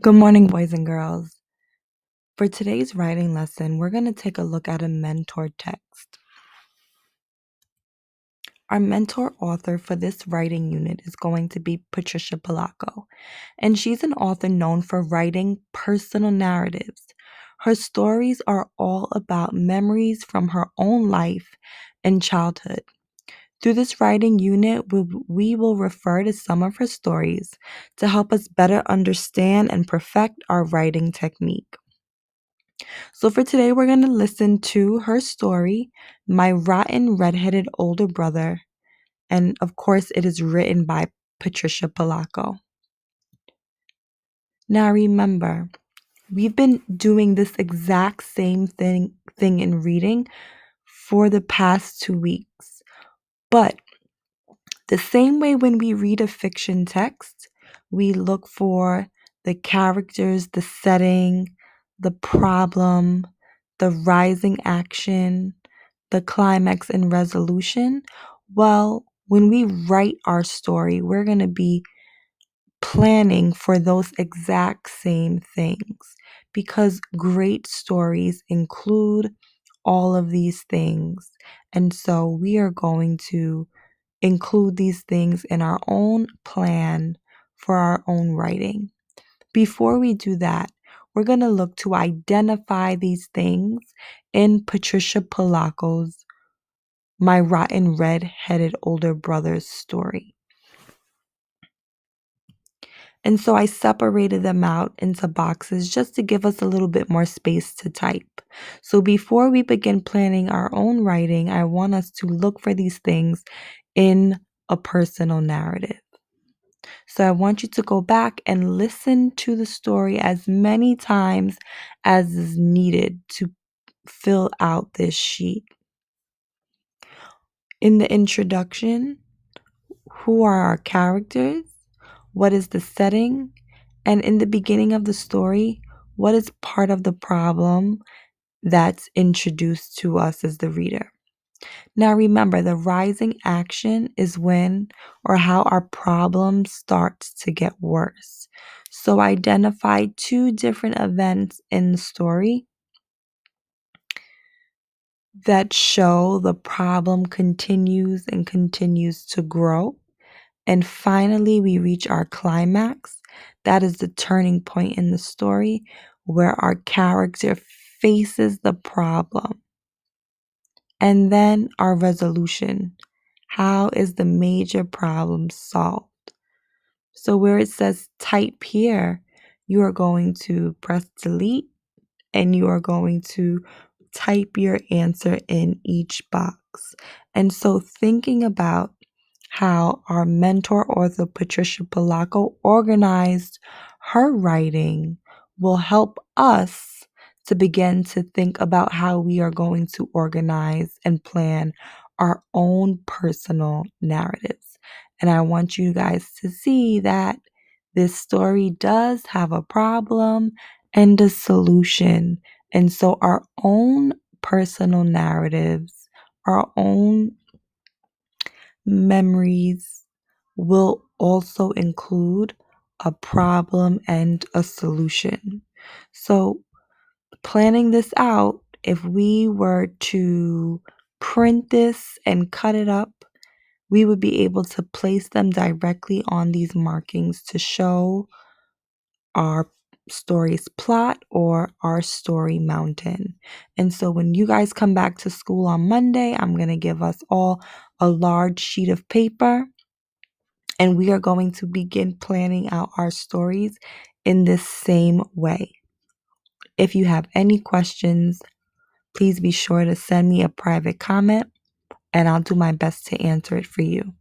Good morning, boys and girls. For today's writing lesson, we're going to take a look at a mentor text. Our mentor author for this writing unit is going to be Patricia Polacco, and she's an author known for writing personal narratives. Her stories are all about memories from her own life and childhood. Through this writing unit, we will refer to some of her stories to help us better understand and perfect our writing technique. So for today, we're going to listen to her story, My Rotten Redheaded Older Brother. And of course, it is written by Patricia Polacco. Now remember, we've been doing this exact same thing in reading for the past 2 weeks. But the same way when we read a fiction text, we look for the characters, the setting, the problem, the rising action, the climax and resolution. Well, when we write our story, we're going to be planning for those exact same things because great stories include all of these things. And so we are going to include these things in our own plan for our own writing. Before we do that, we're going to look to identify these things in Patricia Polacco's My Rotten Red-Headed Older Brother's story. And so I separated them out into boxes just to give us a little bit more space to type. So before we begin planning our own writing, I want us to look for these things in a personal narrative. So I want you to go back and listen to the story as many times as is needed to fill out this sheet. In the introduction, who are our characters? What is the setting? And in the beginning of the story, what is part of the problem that's introduced to us as the reader? Now remember, the rising action is when or how our problem starts to get worse. So identify 2 different events in the story that show the problem continues and continues to grow. And finally, we reach our climax. That is the turning point in the story where our character faces the problem. And then our resolution. How is the major problem solved? So where it says type here, you are going to press delete and you are going to type your answer in each box. And so thinking about how our mentor author Patricia Polacco organized her writing will help us to begin to think about how we are going to organize and plan our own personal narratives. And I want you guys to see that this story does have a problem and a solution. And so our own personal narratives, our own memories will also include a problem and a solution. So, planning this out, if we were to print this and cut it up, we would be able to place them directly on these markings to show our story's plot or our story mountain. And so when you guys come back to school on Monday, I'm going to give us all a large sheet of paper and we are going to begin planning out our stories in this same way. If you have any questions, please be sure to send me a private comment and I'll do my best to answer it for you.